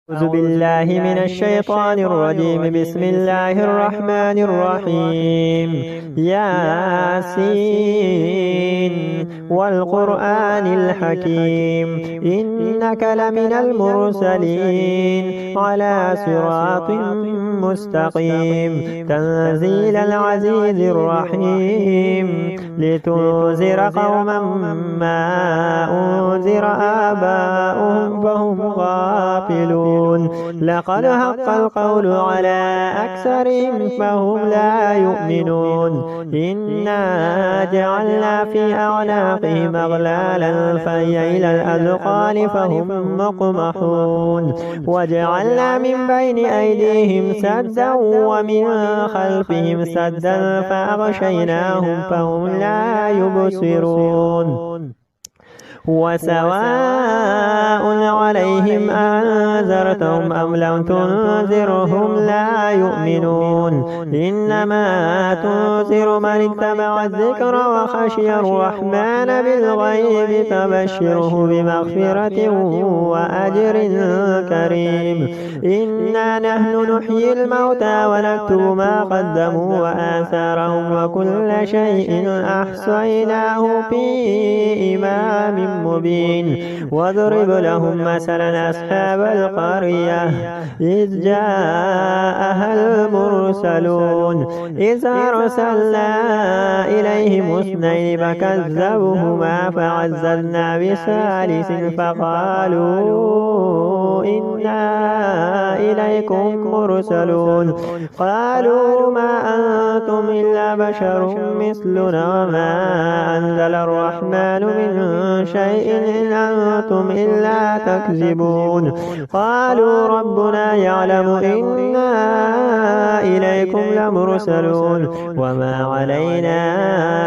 أعوذ بالله من الشيطان الرجيم. بسم الله الرحمن الرحيم. ياسين والقرآن الحكيم إنك لمن المرسلين على صراط مستقيم تنزيل العزيز الرحيم لتنذر قوما ما أنذر آباؤهم فهم غافلون. لقد حق القول على أكثرهم فهم لا يؤمنون. إنا جعلنا في أعناقهم أغلالا فهي إلى الأذقان فهم مقمحون. وجعلنا من بين أيديهم سدا ومن خلفهم سدا فأغشيناهم فهم لا يبصرون. وسواء عليهم أنذرتهم أم لم تنذرهم لا يؤمنون. إنما تنذر من اتبع الذكر وخشي الرحمن بالغيب فبشره بمغفرة وأجر كريم. إنا نحن نحيي الموتى ونكتب ما قدموا وآثارهم وكل شيء أحصيناه في إمام مبين. واضرب لهم مثلا أصحاب القرية إذ جاءها المرسلون إذ أرسلنا إليهم اثنين فكذبوهما فعززنا بثالث فقالوا إنا إليكم مرسلون. قالوا ما أنتم إلا بشر مثلنا وما أنزل الرحمن من شيء إن أنتم إلا تكذبون. قالوا ربنا يعلم إنا إليكم لمرسلون وما علينا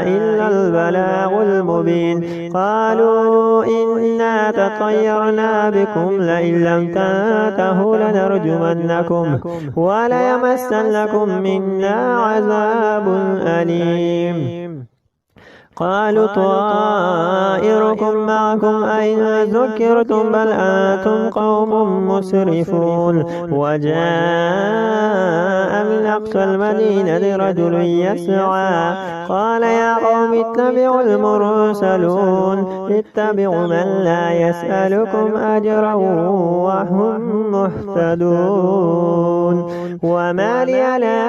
إلا البلاغ المبين. قالوا إنا تطيرنا بكم لئن لم تنتهوا لنرجمنكم وليمسنكم منا عذاب أليم. قالوا طائركم معكم أئن ذكرتم بل أنتم قوم مسرفون. وجاء من أقصى المدينة رجل يسعى قال يا قوم اتبعوا المرسلون اتبعوا من لا يسألكم أجرا وهم مهتدون. وما لي لا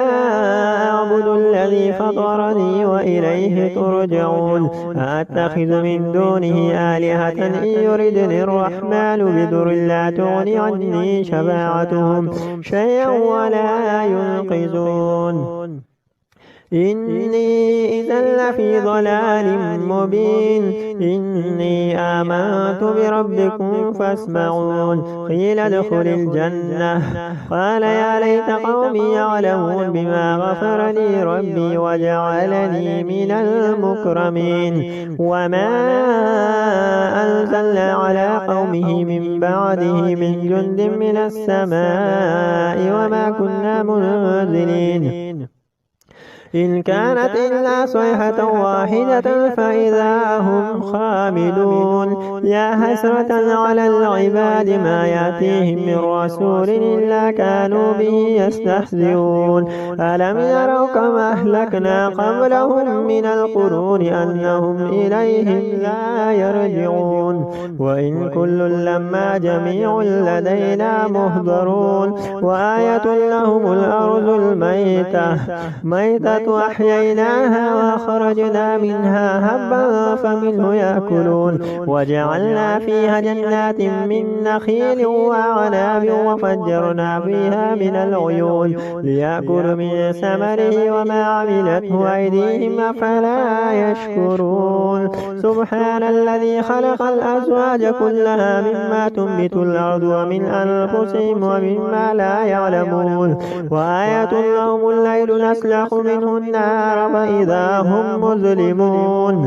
أعبد الذي فطرني وإليه ترجعون. أتخذ من دونه آلهة إن يردني الرحمن بضر لا تغني عني شفاعتهم شيئا ولا ينقذون. إني إذا لفي ضلال مبين. إني آمنت بربكم فاسمعون. قيل ادخل الجنة قال يا ليت قومي يعلمون بما غفر لي ربي وجعلني من المكرمين. وما أنزلنا على قومه من بعده من جند من السماء وما كنا منزلين. إن كانت إلا صيحة واحدة فإذا هم خامدون. يا حسرة على العباد ما يأتيهم من رسول إلا كانوا به يستهزئون. ألم يروا كما أهلكنا قبلهم من القرون أنهم إليهم لا يرجعون. وإن كل لما جميع لدينا مهضرون. وآية لهم الأرض الميتة وأحييناها وأخرجنا منها هبا فمنه يأكلون. وجعلنا فيها جنات من نخيل وأعناب وفجرنا فيها من العيون ليأكلوا من ثمره وما عملته أيديهم أفلا يشكرون. سبحان الذي خلق الأزواج كلها مما تنبت الأرض ومن أنفسهم ومما لا يعلمون. وآية لهم الليل نسلخ منه النار فإذا هم مظلمون.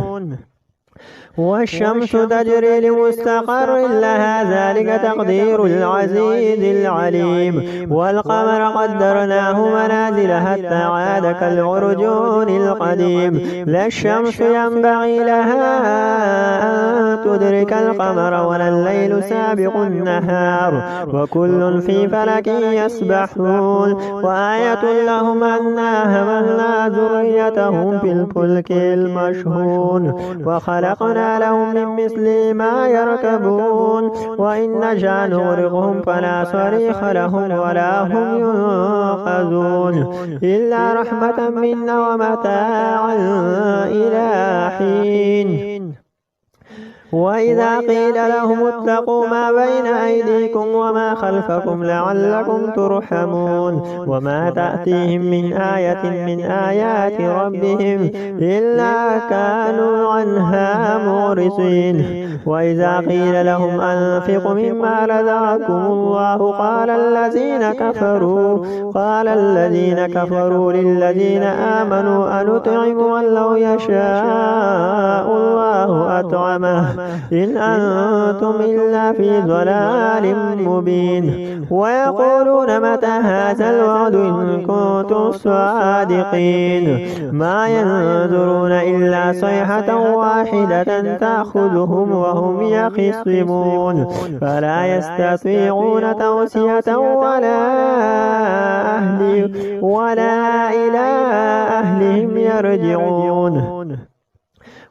والشمس تجري لمستقر لها ذلك تقدير العزيز العليم. والقمر قدرناه منازل حتى عاد كالعرجون القديم. لا الشمس ينبغي لها أن تدرك القمر ولا الليل سابق النهار وكل في فلك يسبحون. وآية لهم أنا حملنا ذريتهم في الفلك المشحون وخلقنا لهم من مثل ما يركبون وإن نشأ نغرقهم فلا صريخ لهم ولا هم ينقذون إلا رحمة منا ومتاعا إلى حين. وإذا قيل لهم اتقوا ما بين أيديكم وما خلفكم لعلكم ترحمون وما تأتيهم من آية من آيات ربهم إلا كانوا عنها معرضين. وإذا قيل لهم أنفقوا مما رزقكم الله قال الذين كفروا للذين آمنوا أنطعم من لو يشاء الله أطعمه إن أنتم إلا في ضلال مبين. ويقولون متى هذا الوعد إن كنتم صادقين ما ينظرون إلا صيحة واحدة تأخذهم وهم يخصمون فلا يستطيعون توصية ولا إلى أهلهم يرجعون.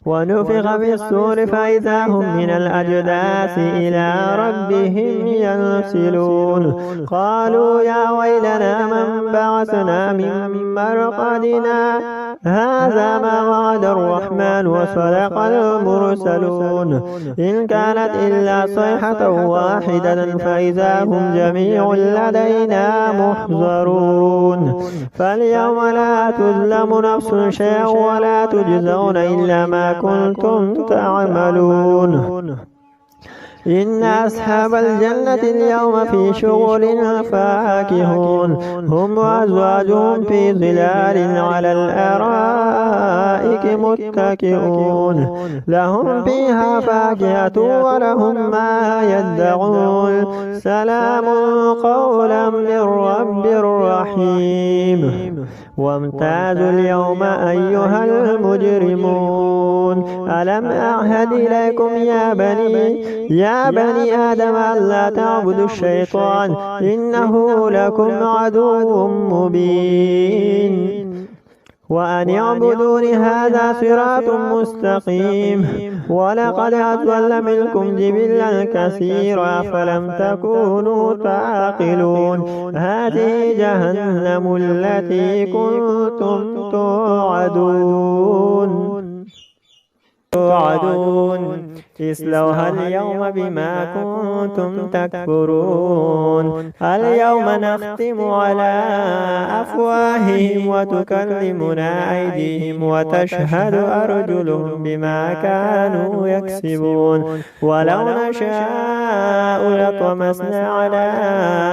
ونفخ في الصور فإذا هم من الأجداث إلى ربهم ينسلون. قالوا يا ويلنا من بعثنا من مرقدنا هذا ما وعد الرحمن وصدق المرسلون إن كانت إلا صيحة واحدة فإذا هم جميع لدينا محضرون. فاليوم لا تظلم نفس شيئا ولا تجزون إلا ما كنتم تعملون. إن أصحاب الجنة اليوم في شغل فاكهون هم وأزواجهم في ظلال على الأرائك متكئون لهم فيها فاكهة ولهم ما يدعون سلام قولا من رب رحيم. وامتازوا اليوم أيها المجرمون ألم أعهد إليكم يا بني آدم ألا تعبدوا الشيطان إنه لكم عدو مبين وأن اعبدون هذا صراط مستقيم. ولقد أضل منكم جبلا كثيرا فلم تكونوا تعقلون هذه جهنم التي كنتم توعدون اصلوها اليوم بما كنتم تكفرون. اليوم نختم على أفواههم وتكلمنا أيديهم وتشهد أرجلهم بما كانوا يكسبون. ولو نشاء لطمسنا على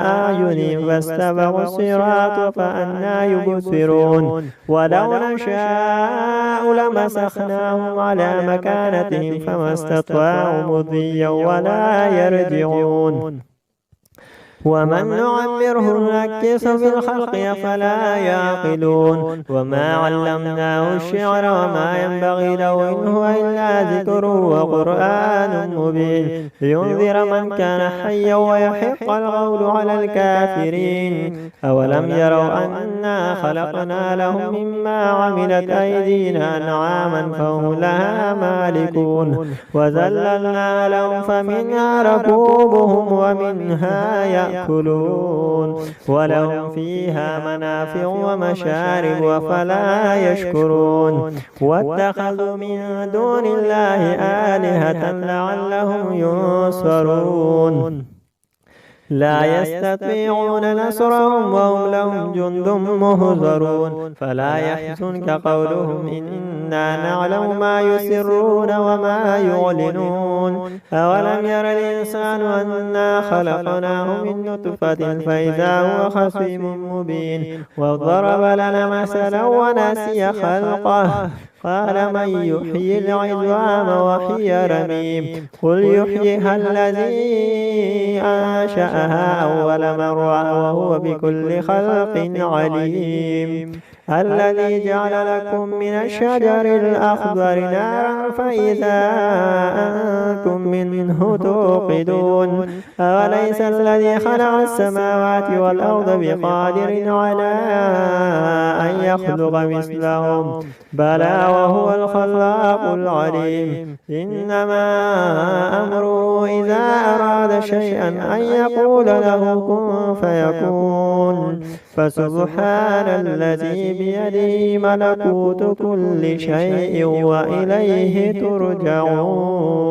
أعينهم فاستبقوا الصراط فأنى يبصرون. ولو نشاء لمسخناهم على مكانتهم فما استطاعوا مضيا ولا يرجعون. ومن نعمره نكس في الخلق أفلا يعقلون. وما علمناه الشعر وما ينبغي له إن هو إلا ذكر وقرآن مبين لينذر من كان حيا ويحق القول على الكافرين. أولم يروا أنا خلقنا لهم مما عملت أيدينا أنعاما فهم لها مالكون وذللنا لهم فمنها ركوبهم ومنها يأكلون ولهم فيها منافع ومشارب أفلا يشكرون. واتخذوا من دون الله آلهة لعلهم ينصرون لا يستطيعون نصرهم وهم لهم جند مهزرون. فلا يحزنك قولهم إن إنا نعلم ما يسرون وما يعلنون أولم ير الإنسان أنا خلقناه من نطفة فإذا هو خصيم مبين وضرب لنا مثلا ونسي خلقه قال من يحيي العظام وهي رميم قل يحييها الذي أنشأها أول مرة وهو بكل خلق عليم الذي جعل لكم من الشجر الأخضر نارا فإذا أنتم منه توقدون أوليس الذي خلق السماوات والأرض بقادر على أن يخلق مثلهم بلى وهو الخلاق العليم إنما أمره إذا أراد شيئا أن يقول له كن فيكون فسبحان الذي بيده ملكوت كل شيء وإليه ترجعون.